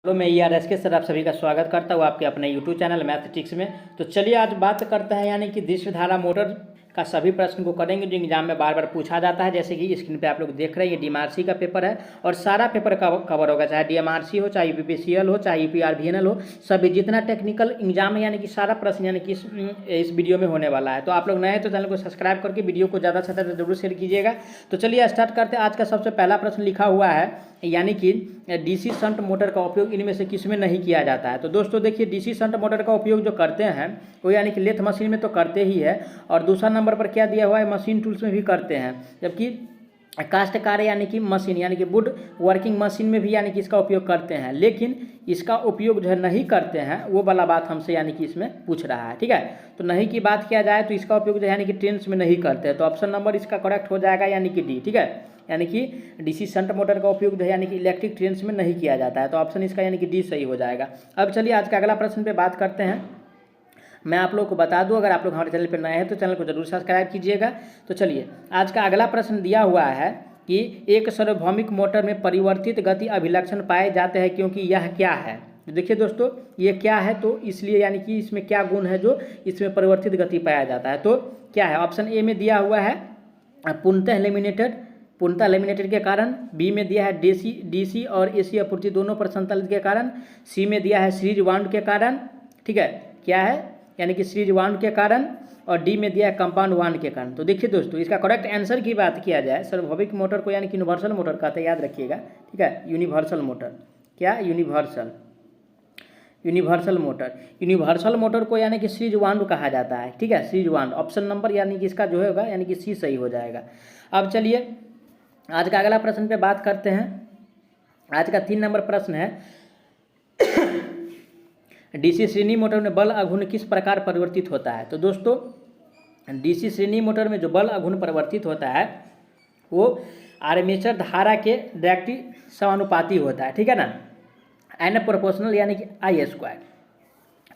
Hello, मैं ERS के sir आप सभी का स्वागत करता हूँ आपके अपने यूट्यूब चैनल मैथमेटिक्स में। तो चलिए आज बात करते हैं यानी कि विश्वधारा मोटर का सभी प्रश्न को करेंगे जो एग्जाम में बार बार पूछा जाता है। जैसे कि स्क्रीन पे आप लोग देख रहे हैं, ये DMRC का पेपर है और सारा पेपर कवर होगा, चाहे DMRC हो, चाहे UPPCL हो, चाहे UPRVNL हो, सभी जितना टेक्निकल एग्जाम है यानी कि सारा प्रश्न यानी कि इस वीडियो में होने वाला है। तो आप लोग नए हैं तो चैनल को सब्सक्राइब करके वीडियो को ज़्यादा से ज़्यादा जरूर शेयर कीजिएगा। तो चलिए स्टार्ट करते हैं। आज का सबसे पहला प्रश्न लिखा हुआ है यानी कि डीसी शंट मोटर का उपयोग इनमें से किस में नहीं किया जाता है। तो दोस्तों देखिए, डीसी शंट मोटर का उपयोग जो करते हैं वो यानी कि लेथ मशीन में तो करते ही है, और दूसरा नंबर पर क्या दिया हुआ है, मशीन टूल्स में भी करते हैं। जबकि काश्तकारी यानी कि मशीन यानी कि वुड वर्किंग मशीन में भी यानी कि इसका उपयोग करते हैं, लेकिन इसका उपयोग जो है नहीं करते हैं, वो वाला बात हमसे यानी कि इसमें पूछ रहा है। ठीक है, तो नहीं की बात किया जाए तो इसका उपयोग जो है यानी कि ट्रेन्स में नहीं करते हैं। तो ऑप्शन नंबर इसका करेक्ट हो जाएगा यानी कि डी। ठीक है, यानी कि डीसी शंट मोटर का उपयोग जो है यानी कि इलेक्ट्रिक ट्रेन्स में नहीं किया जाता है। तो ऑप्शन इसका यानी कि डी सही हो जाएगा। अब चलिए आज का अगला प्रश्न पे बात करते हैं। मैं आप लोग को बता दूं, अगर आप लोग हमारे चैनल पर नए हैं तो चैनल को जरूर सब्सक्राइब कीजिएगा। तो चलिए आज का अगला प्रश्न दिया हुआ है कि एक सार्वभौमिक मोटर में परिवर्तित गति अभिलक्षण पाए जाते हैं क्योंकि यह क्या है। देखिए दोस्तों, ये क्या है, तो इसलिए यानी कि इसमें क्या गुण है जो इसमें परिवर्तित गति पाया जाता है। तो क्या है, ऑप्शन ए में दिया हुआ है पूर्णतः लेमिनेटेड के कारण, बी में दिया है डीसी और एसी आपूर्ति दोनों पर संचालित के कारण, सी में दिया है सीरीज वाउंड के कारण। ठीक है, क्या है यानी कि सीरीज वाउंड के कारण, और डी में दिया है कंपाउंड वाउंड के कारण। तो देखिए दोस्तों, इसका करेक्ट आंसर की बात किया जाए, सार्वभौमिक मोटर को यानी कि यूनिवर्सल मोटर कहते हैं, याद रखिएगा। ठीक है, यूनिवर्सल मोटर, क्या यूनिवर्सल मोटर को यानी कि सीरीज वाउंड कहा जाता है। ठीक है, सीरीज वाउंड ऑप्शन नंबर यानी कि इसका जो होगा यानी कि सी सही हो जाएगा। अब चलिए आज का अगला प्रश्न पे बात करते हैं। आज का 3 नंबर प्रश्न है डीसी श्रेणी मोटर में बल आघूर्ण किस प्रकार परिवर्तित होता है। तो दोस्तों डीसी श्रेणी मोटर में जो बल आघूर्ण परिवर्तित होता है वो आर्मेचर धारा के डायरेक्टिव समानुपाती होता है। ठीक है ना, एन प्रोपोर्शनल यानी कि आई स्क्वायर।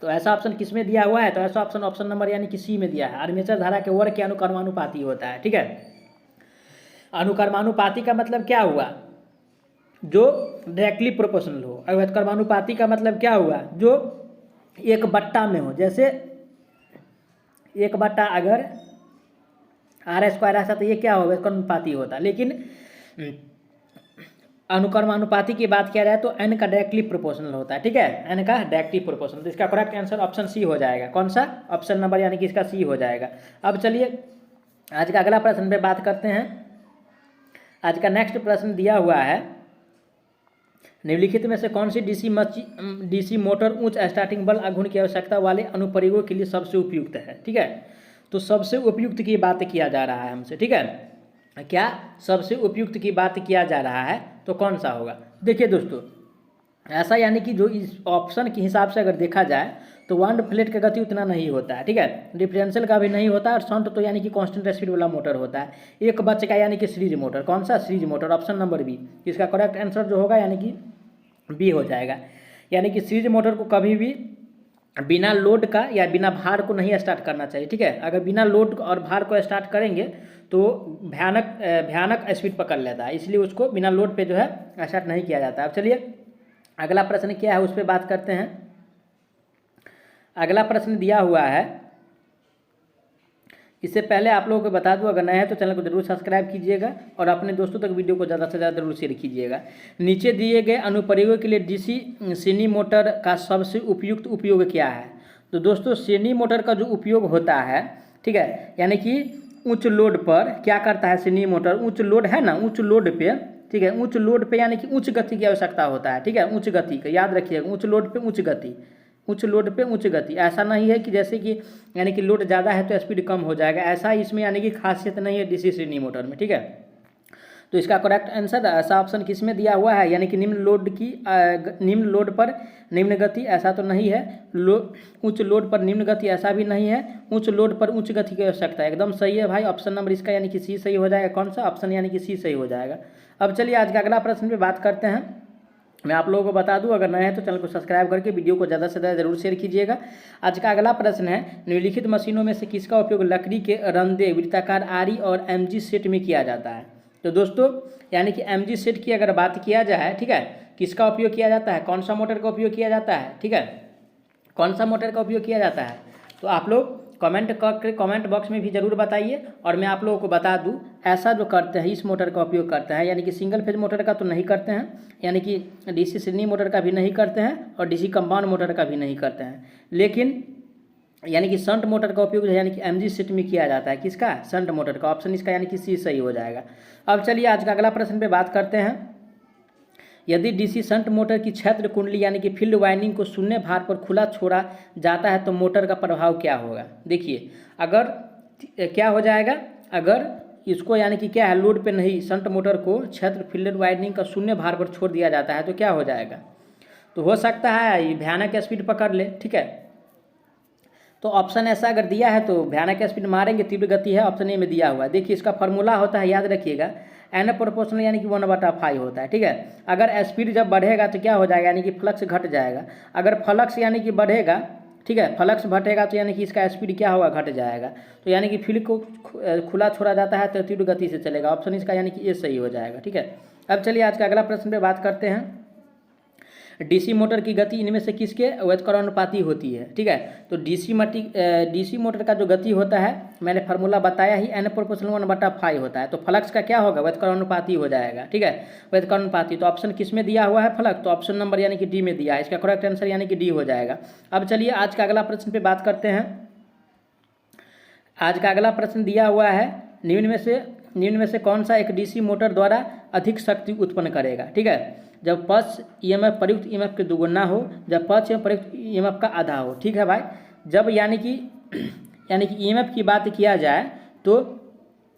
तो ऐसा ऑप्शन किस में दिया हुआ है, तो ऐसा ऑप्शन नंबर यानी कि सी में दिया है, आर्मेचर धारा के वर्ग के अनुक्रमानुपाती होता है। ठीक है, अनुक्रमानुपाती का मतलब क्या हुआ, जो डायरेक्टली प्रोपोर्शनल हो। और अनुक्रमानुपाती का मतलब क्या हुआ, जो एक बट्टा में हो। जैसे एक बट्टा अगर आर स्क्वायर ऐसा तो ये क्या होगा, अनुपाती होता। लेकिन अनुक्रमानुपाती की बात किया जाए तो एन का डायरेक्टली प्रोपोर्शनल होता है। ठीक है, एन का डायरेक्टली प्रोपोर्शनल। तो इसका करेक्ट आंसर ऑप्शन सी हो जाएगा। कौन सा ऑप्शन नंबर यानी कि इसका सी हो जाएगा। अब चलिए आज का अगला प्रश्न पे बात करते हैं। आज का नेक्स्ट प्रश्न दिया हुआ है, निम्नलिखित में से कौन सी डीसी मोटर उच्च स्टार्टिंग बल आघूर्ण की आवश्यकता वाले अनुप्रयोगों के लिए सबसे उपयुक्त है। ठीक है, तो सबसे उपयुक्त की बात किया जा रहा है हमसे। ठीक है, क्या सबसे उपयुक्त की बात किया जा रहा है, तो कौन सा होगा। देखिए दोस्तों, ऐसा यानी कि जो इस ऑप्शन के हिसाब से अगर देखा जाए तो वाउंड प्लेट का गति उतना नहीं होता है। ठीक है, डिफरेंशियल का भी नहीं होता है, और शंट तो यानी कि कांस्टेंट स्पीड वाला मोटर होता है। एक बच का यानी कि सीरीज मोटर। कौन सा, series motor, option number B. इसका करेक्ट आंसर जो होगा यानी कि बी हो जाएगा। यानी कि सीरीज मोटर को कभी भी बिना लोड का या बिना भार को नहीं स्टार्ट करना चाहिए। ठीक है, अगर बिना लोड और भार को स्टार्ट करेंगे तो भयानक स्पीड पकड़ लेता है, इसलिए उसको बिना लोड पे जो है स्टार्ट नहीं किया जाता। अब चलिए अगला प्रश्न क्या है उस पर बात करते हैं। अगला प्रश्न दिया हुआ है, इससे पहले आप लोगों को बता दूं, अगर नए हैं तो चैनल को जरूर सब्सक्राइब कीजिएगा और अपने दोस्तों तक वीडियो को ज़्यादा से ज़्यादा जरूर शेयर कीजिएगा। नीचे दिए गए अनुप्रयोगों के लिए डीसी श्रेणी मोटर का सबसे उपयुक्त उपयोग क्या है। तो दोस्तों श्रेणी मोटर का जो उपयोग होता है, ठीक है, यानी कि उच्च लोड पर क्या करता है श्रेणी मोटर, उच्च लोड है ना, उच्च लोड पे, ठीक है, उच्च लोड पे यानी कि उच्च गति की आवश्यकता होता है। ठीक है, उच्च गति का याद रखिएगा, उच्च लोड पे उच्च गति, उच्च लोड पे उच्च गति। ऐसा नहीं है कि जैसे कि यानी कि लोड ज़्यादा है तो स्पीड कम हो जाएगा, ऐसा इसमें यानी कि खासियत नहीं है डीसी श्रेणी मोटर में। ठीक है, तो इसका करेक्ट आंसर ऐसा ऑप्शन किस में दिया हुआ है, यानी कि निम्न लोड पर निम्न गति, ऐसा तो नहीं है। उच्च लोड पर निम्न गति, ऐसा भी नहीं है। उच्च लोड पर उच्च गति की आवश्यकता है, एकदम सही है भाई। ऑप्शन नंबर इसका यानी कि सी सही हो जाएगा। कौन सा ऑप्शन यानी कि सी सही हो जाएगा। अब चलिए आज का अगला प्रश्न पे बात करते हैं। मैं आप लोगों को बता दूं, अगर नए हैं तो चैनल को सब्सक्राइब करके वीडियो को ज़्यादा से ज़्यादा जरूर शेयर कीजिएगा। आज का अगला प्रश्न है, निम्नलिखित मशीनों में से किसका उपयोग लकड़ी के रंधे, वृत्ताकार आरी और एमजी सेट में किया जाता है। तो दोस्तों यानी कि एमजी सेट की अगर बात किया जाए, ठीक है, किसका उपयोग किया जाता है, कौन सा मोटर का उपयोग किया जाता है, ठीक है, कौन सा मोटर का उपयोग किया जाता है। तो आप लोग कमेंट करके कमेंट बॉक्स में भी ज़रूर बताइए। और मैं आप लोगों को बता दूं, ऐसा जो करते हैं इस मोटर का उपयोग करते हैं, यानी कि सिंगल फेज मोटर का तो नहीं करते हैं, यानी कि डीसी श्रेणी मोटर का भी नहीं करते हैं और डीसी कंपाउंड मोटर का भी नहीं करते हैं, लेकिन यानी कि शंट मोटर का उपयोग यानी कि एमजी सेट में किया जाता है। किसका, शंट मोटर का। ऑप्शन इसका यानी कि सी सही हो जाएगा। अब चलिए आज का अगला प्रश्न पे बात करते हैं। यदि डीसी शंट मोटर की क्षेत्र कुंडली यानी कि फील्ड वाइंडिंग को शून्य भार पर खुला छोड़ा जाता है तो मोटर का प्रभाव क्या होगा। देखिए, अगर क्या हो जाएगा, अगर इसको यानी कि क्या है, लोड पे नहीं, शंट मोटर को क्षेत्र फील्ड वाइंडिंग का शून्य भार पर छोड़ दिया जाता है तो क्या हो जाएगा। तो हो सकता है ये भयानक स्पीड पकड़ ले, ठीक है। तो ऑप्शन ऐसा अगर दिया है तो भयानक स्पीड मारेंगे, तीव्र गति है, ऑप्शन ए में दिया हुआ है। देखिए इसका फॉर्मूला होता है, याद रखिएगा, एन प्रोपोर्शनल यानी कि 1/5 होता है, ठीक है। अगर स्पीड जब बढ़ेगा तो क्या हो जाएगा, यानी कि फ्लक्स घट जाएगा। अगर फ्लक्स यानी कि बढ़ेगा, ठीक है, फ्लक्स घटेगा तो यानी कि इसका स्पीड क्या होगा, घट जाएगा। तो यानी कि फील्ड को खुला छोड़ा जाता है तो तीव्र गति से चलेगा। ऑप्शन इसका यानी कि ए सही हो जाएगा, ठीक है। अब चलिए आज का अगला प्रश्न पे बात करते हैं। डीसी मोटर की गति इनमें से किसके व्युत्क्रमानुपाती होती है, ठीक है। तो डीसी मोटर का जो गति होता है, मैंने फार्मूला बताया ही, n प्रोपोर्शनल 1/5 होता है। तो फ्लक्स का क्या होगा, व्युत्क्रमानुपाती हो जाएगा, ठीक है, व्युत्क्रमानुपाती। तो ऑप्शन किस में दिया हुआ है, फ्लक्स, तो ऑप्शन नंबर यानी कि डी में दिया है। इसका करेक्ट आंसर यानी कि डी हो जाएगा। अब चलिए आज का अगला प्रश्न पे बात करते हैं। आज का अगला प्रश्न दिया हुआ है, निम्न में से कौन सा एक डीसी मोटर द्वारा अधिक शक्ति उत्पन्न करेगा, ठीक है। जब पक्ष ईएमएफ प्रयुक्त ईएमएफ के दुगुना हो, जब पक्ष प्रयुक्त ईएमएफ का आधा हो, ठीक है भाई। जब यानी कि ईएमएफ की बात किया जाए तो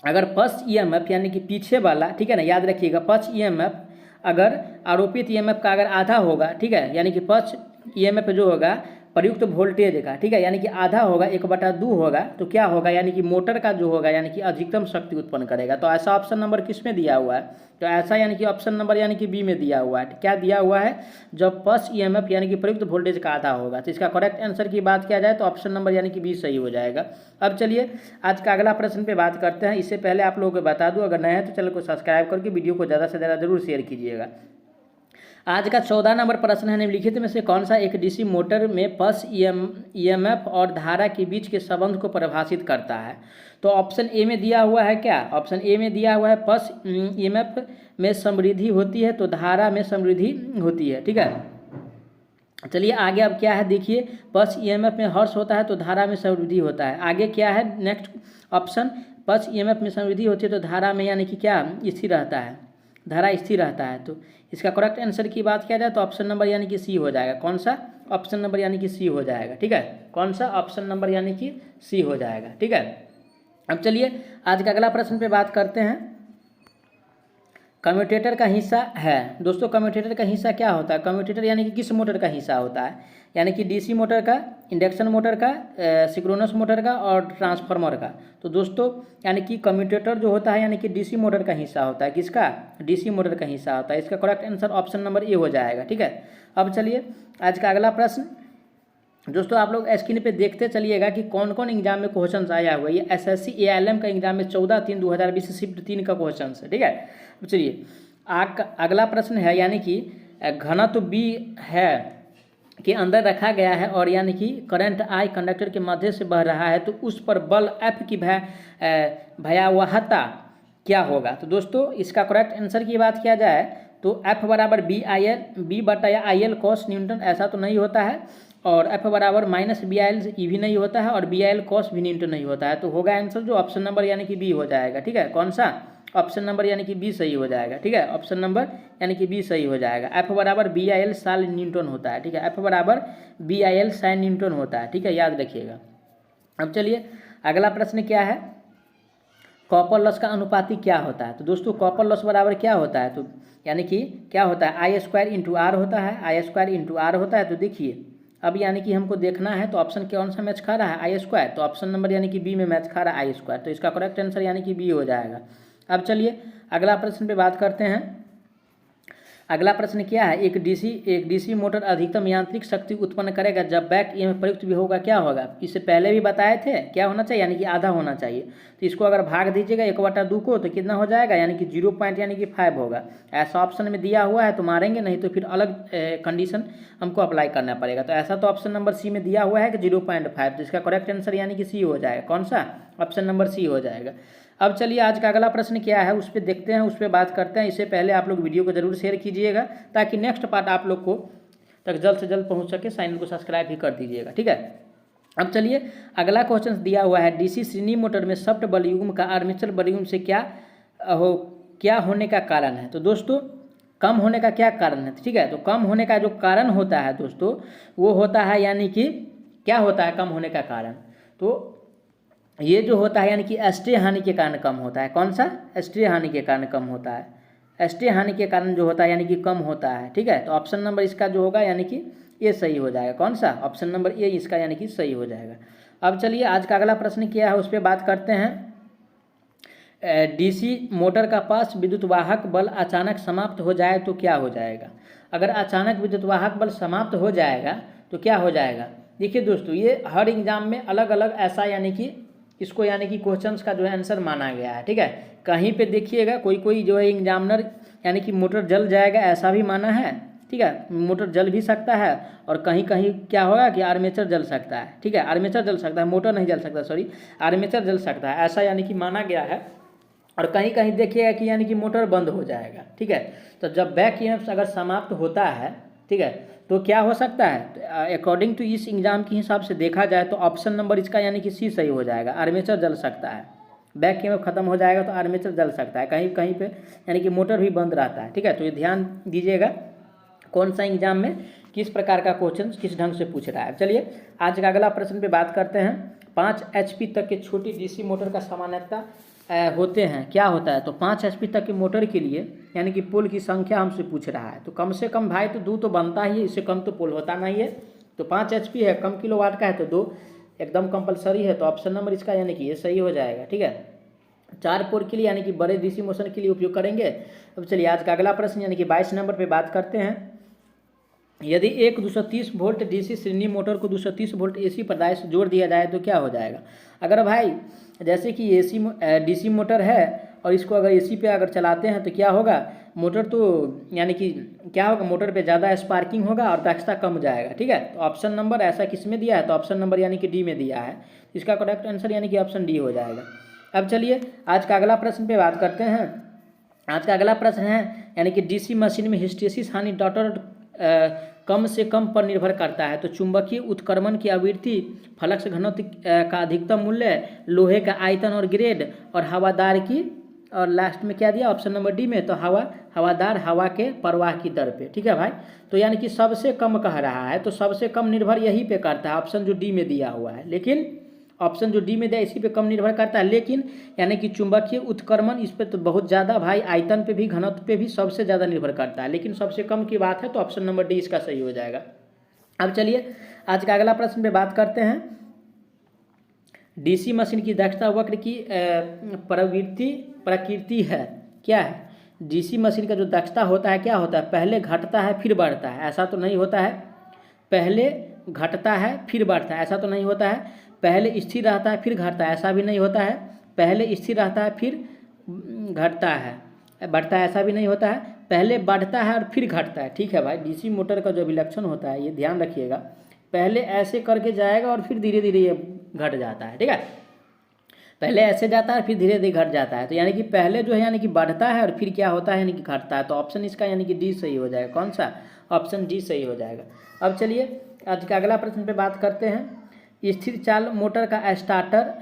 अगर पक्ष ईएमएफ यानी कि पीछे वाला, ठीक है ना, याद रखिएगा, पक्ष ईएमएफ अगर आरोपित ईएमएफ का अगर आधा होगा, ठीक है, यानी कि पक्ष ईएमएफ जो होगा प्रयुक्त वोल्टेज का, ठीक है, यानी कि आधा होगा, 1/2 होगा, तो क्या होगा, यानी कि मोटर का जो होगा यानी कि अधिकतम शक्ति उत्पन्न करेगा। तो ऐसा ऑप्शन नंबर किस में दिया हुआ है, तो ऐसा यानी कि ऑप्शन नंबर यानी कि बी में दिया हुआ है। क्या दिया हुआ है, जब पल्स ईएमएफ यानी कि प्रयुक्त वोल्टेज का आधा होगा। तो इसका करेक्ट आंसर की बात किया जाए तो ऑप्शन नंबर यानी कि बी सही हो जाएगा। अब चलिए आज का अगला प्रश्न पे बात करते हैं। इससे पहले आप लोगों को बता दूं, अगर नए हैं तो चैनल को सब्सक्राइब करके वीडियो को ज़्यादा से ज़्यादा जरूर शेयर कीजिएगा। आज का 14 नंबर प्रश्न है, निम्नलिखित में से कौन सा एक डीसी मोटर में पल्स ईएमएफ और धारा के बीच के संबंध को परिभाषित करता है। तो ऑप्शन ए में दिया हुआ है, क्या ऑप्शन ए में दिया हुआ है, पल्स ईएमएफ में समृद्धि होती है तो धारा में समृद्धि होती है, ठीक है। चलिए आगे अब क्या है, देखिए, पल्स ईएमएफ में हर्ष होता है तो धारा में समृद्धि होता है। आगे क्या है, नेक्स्ट ऑप्शन, पल्स ईएमएफ में समृद्धि होती है तो धारा में यानी कि क्या स्थिर रहता है, धारा स्थिर रहता है। तो इसका करेक्ट आंसर की बात किया जाए तो ऑप्शन नंबर यानी कि सी हो जाएगा। कौन सा, ऑप्शन नंबर यानी कि सी हो जाएगा, ठीक है। कौन सा, ऑप्शन नंबर यानी कि सी हो जाएगा, ठीक है। अब चलिए आज का अगला प्रश्न पे बात करते हैं। कम्यूटेटर का हिस्सा है। दोस्तों कम्यूटेटर का हिस्सा क्या होता है, कम्यूटेटर यानी कि किस मोटर का हिस्सा होता है, यानी कि डीसी मोटर का, इंडक्शन मोटर का, सिंक्रोनस मोटर का और ट्रांसफार्मर का। तो दोस्तों यानी कि कम्यूटेटर जो होता है यानी कि डीसी मोटर का हिस्सा होता है। किसका, डीसी मोटर का हिस्सा होता है। इसका correct answer option number A हो जाएगा, ठीक है। अब चलिए आज का अगला प्रश्न। दोस्तों आप लोग स्क्रीन पे देखते चलिएगा कि कौन कौन एग्जाम में क्वेश्चन आया हुआ है। ये एसएससी एआईएलएम का एग्जाम में 14/3/2020 शिफ्ट 3 का क्वेश्चन है, ठीक है। चलिए अगला प्रश्न है, यानी कि घनत्व बी है के अंदर रखा गया है और यानी कि करंट आई कंडक्टर के मध्य से बह रहा है तो उस पर बल एफ की भयावहता क्या होगा। तो दोस्तों इसका करेक्ट आंसर की बात किया जाए तो एफ बराबर बी/IL कॉस न्यूटन, ऐसा तो नहीं होता है, और एफ बराबर -BIL ई भी नहीं होता है, और BIL कॉस भी न्यूटन नहीं होता है। तो होगा आंसर जो ऑप्शन नंबर यानी कि बी हो जाएगा, ठीक है। कौन सा, ऑप्शन नंबर यानी कि बी सही हो जाएगा, ठीक है। ऑप्शन नंबर यानी कि बी सही हो जाएगा। एफ बराबर BIL साइन न्यूटन होता है, ठीक है। एफ बराबर BIL साइन न्यूटन होता है, ठीक है, याद रखिएगा। अब चलिए अगला प्रश्न क्या है, कॉपर लॉस का अनुपाती क्या होता है। तो दोस्तों कॉपर लॉस बराबर क्या होता है, तो यानी कि क्या होता है, I² × R होता है, I² × R होता है। तो देखिए अब यानी कि हमको देखना है तो ऑप्शन कौन सा मैच खा रहा है, I², तो ऑप्शन नंबर यानी कि बी में मैच खा रहा है I², तो इसका करेक्ट आंसर यानी कि बी हो जाएगा। अब चलिए अगला प्रश्न पे बात करते हैं। अगला प्रश्न क्या है, एक डीसी मोटर अधिकतम यांत्रिक शक्ति उत्पन्न करेगा जब बैक ईएमएफ प्रयुक्त भी होगा, क्या होगा? इससे पहले भी बताए थे, क्या होना चाहिए, यानी कि आधा होना चाहिए। तो इसको अगर भाग दीजिएगा 1/2 को तो कितना हो जाएगा, यानी कि 0.5 होगा। ऐसा ऑप्शन में दिया हुआ है तो मारेंगे, नहीं तो फिर अलग कंडीशन हमको अप्लाई करना पड़ेगा। तो ऐसा तो ऑप्शन नंबर सी में दिया हुआ है कि 0.5, तो इसका करेक्ट आंसर यानी कि सी हो जाएगा। कौन सा? ऑप्शन नंबर सी हो जाएगा। अब चलिए आज का अगला प्रश्न क्या है उस पर देखते हैं, उस पर बात करते हैं। इससे पहले आप लोग वीडियो को जरूर शेयर कीजिएगा ताकि नेक्स्ट पार्ट आप लोग को तक जल्द से जल्द पहुंच सके। चैनल को सब्सक्राइब भी कर दीजिएगा, ठीक है। अब चलिए अगला क्वेश्चन दिया हुआ है, डीसी श्रेणी मोटर में शाफ्ट वॉल्यूम का आर्मेचर वॉल्यूम से क्या होने का कारण है? तो दोस्तों कम होने का क्या कारण है, ठीक है। तो कम होने का जो कारण होता है दोस्तों वो होता है, यानी कि क्या होता है कम होने का कारण, तो ये जो होता है यानी कि एस्टे हानि के कारण कम होता है। कौन सा? एस्टे हानि के कारण कम होता है। एस्टे हानि के कारण जो होता है यानी कि कम होता है, ठीक है। तो ऑप्शन नंबर इसका जो होगा यानी कि ये सही हो जाएगा। कौन सा? ऑप्शन नंबर ए इसका यानी कि सही हो जाएगा। अब चलिए आज का अगला प्रश्न क्या है उस पर बात करते हैं। डीसी मोटर का पास विद्युत वाहक बल अचानक समाप्त हो जाए तो क्या हो जाएगा? अगर अचानक विद्युत वाहक बल समाप्त हो जाएगा तो क्या हो जाएगा? देखिए दोस्तों ये हर एग्जाम में अलग अलग ऐसा यानी कि इसको यानी कि क्वेश्चंस का जो है आंसर माना गया है, ठीक है। कहीं पे देखिएगा कोई जो है एग्जामिनर यानी कि मोटर जल जाएगा ऐसा भी माना है, ठीक है। मोटर जल भी सकता है और कहीं कहीं क्या होगा कि आर्मेचर जल सकता है, ठीक है। आर्मेचर जल सकता है, मोटर नहीं जल सकता, सॉरी आर्मेचर जल सकता है, ऐसा यानी कि माना गया है। और कहीं कहीं देखिएगा कि यानी कि मोटर बंद हो जाएगा, ठीक है। तो जब बैक ईएमएफ अगर समाप्त होता है, ठीक है, तो क्या हो सकता है? अकॉर्डिंग टू इस एग्जाम के हिसाब से देखा जाए तो ऑप्शन नंबर इसका यानी कि सी सही हो जाएगा। आर्मेचर जल सकता है, बैक ईएमएफ खत्म हो जाएगा तो आर्मेचर जल सकता है, कहीं कहीं पे यानी कि मोटर भी बंद रहता है, ठीक है। तो ये ध्यान दीजिएगा कौन सा एग्जाम में किस प्रकार का क्वेश्चन किस ढंग से पूछ रहा है। चलिए आज का अगला प्रश्न पे बात करते हैं। 5 HP तक के छोटी डीसी मोटर का सामान्यता होते हैं, क्या होता है? तो 5 HP तक की मोटर के लिए यानी कि पोल की संख्या हमसे पूछ रहा है। तो कम से कम भाई तो 2 तो बनता ही है, इससे कम तो पोल होता नहीं है। तो 5 HP है, कम किलोवाट का है तो 2 एकदम कंपलसरी है। तो ऑप्शन नंबर इसका यानी कि ये सही हो जाएगा, ठीक है। 4 पोल के लिए यानी कि बड़े डीसी मोशन के लिए उपयोग करेंगे। अब चलिए आज का अगला प्रश्न यानी कि 22 नंबर पर बात करते हैं। यदि एक 230 वोल्ट डीसी श्रेणी मोटर को 230 वोल्ट एसी प्रदाय से जोड़ दिया जाए तो क्या हो जाएगा? अगर भाई जैसे कि डीसी मोटर है और इसको अगर एसी पे अगर चलाते हैं तो क्या होगा? मोटर तो यानी कि क्या होगा, मोटर पे ज़्यादा स्पार्किंग होगा और दक्षता कम जाएगा, ठीक है। तो ऑप्शन नंबर ऐसा किस में दिया है? तो ऑप्शन नंबर यानी कि डी में दिया है। इसका करेक्ट आंसर यानी कि ऑप्शन डी हो जाएगा। अब चलिए आज का अगला प्रश्न पे बात करते हैं। आज का अगला प्रश्न है यानी कि डीसी मशीन में हिस्टेरिसिस हानि डॉटर कम से कम पर निर्भर करता है। तो चुंबकीय उत्क्रमण की आवृत्ति, फ्लक्स घनत्व का अधिकतम मूल्य, लोहे का आयतन और ग्रेड, और हवादार की, और लास्ट में क्या दिया ऑप्शन नंबर डी में? तो हवादार हवा के प्रवाह की दर पे, ठीक है भाई। तो यानी कि सबसे कम कह रहा है तो सबसे कम निर्भर यही पे करता है, ऑप्शन जो डी में दिया हुआ है। लेकिन ऑप्शन जो डी में दिया इसी पे कम निर्भर करता है, लेकिन यानी कि चुंबकीय उत्क्रमण इस पे तो बहुत ज़्यादा भाई, आयतन पे भी घनत्व पे भी सबसे ज़्यादा निर्भर करता है, लेकिन सबसे कम की बात है तो ऑप्शन नंबर डी इसका सही हो जाएगा। अब चलिए आज का अगला प्रश्न पे बात करते हैं। डीसी मशीन की दक्षता वक्र की प्रकृति है, क्या है? डीसी मशीन का जो दक्षता होता है क्या होता है? पहले घटता है फिर बढ़ता है, ऐसा तो नहीं होता है। पहले घटता है फिर बढ़ता है, ऐसा तो नहीं होता है। पहले स्थिर रहता है फिर घटता है, ऐसा भी नहीं होता है। पहले स्थिर रहता है फिर घटता है, बढ़ता है, ऐसा भी नहीं होता है। पहले बढ़ता है और फिर घटता है, ठीक है भाई। डीसी मोटर का जो विलक्षण होता है ये ध्यान रखिएगा, पहले ऐसे करके जाएगा और फिर धीरे धीरे ये घट जाता है, ठीक है। पहले ऐसे जाता है फिर धीरे धीरे घट जाता है। तो यानी कि पहले जो है यानी कि बढ़ता है और फिर क्या होता है यानी कि घटता है। तो ऑप्शन इसका यानी कि डी सही हो जाएगा। कौन सा? ऑप्शन डी सही हो जाएगा। अब चलिए आज का अगला प्रश्न पे बात करते हैं। स्थिर चाल मोटर का स्टार्टर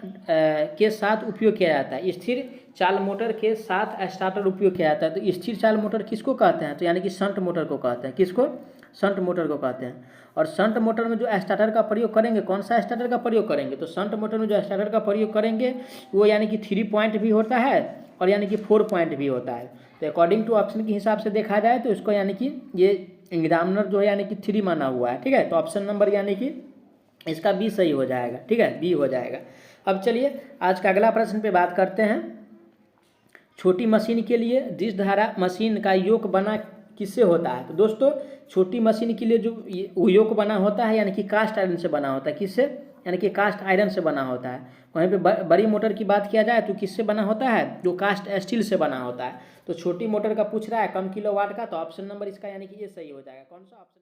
के साथ उपयोग किया जाता है। स्थिर चाल मोटर के साथ स्टार्टर उपयोग किया जाता है। तो स्थिर चाल मोटर किसको कहते हैं? तो यानी कि शंट मोटर को कहते हैं। किसको? शंट मोटर को कहते हैं। और शंट मोटर में जो स्टार्टर का प्रयोग करेंगे, कौन सा स्टार्टर का प्रयोग करेंगे? तो शंट मोटर में जो स्टार्टर का प्रयोग करेंगे वो यानी कि 3 पॉइंट भी होता है और यानी कि 4 पॉइंट भी होता है। तो अकॉर्डिंग टू ऑप्शन के हिसाब से देखा जाए तो इसको यानी कि ये एग्जामिनर जो है यानी कि 3 माना हुआ है, ठीक है। तो ऑप्शन नंबर यानी कि इसका बी सही हो जाएगा, ठीक है, बी हो जाएगा। अब चलिए आज का अगला प्रश्न पे बात करते हैं। छोटी मशीन के लिए डिश धारा मशीन का योग बना किससे होता है? तो दोस्तों छोटी मशीन के लिए जो उयोग बना होता है यानी कि कास्ट आयरन से बना होता है। किससे? यानी कि कास्ट आयरन से बना होता है। वहीं पे बड़ी मोटर की बात किया जाए तो किससे बना होता है? जो कास्ट स्टील से बना होता है। तो छोटी मोटर का पूछ रहा है कम किलोवाट का, तो ऑप्शन नंबर इसका यानी कि ये सही हो जाएगा। कौन सा ऑप्शन?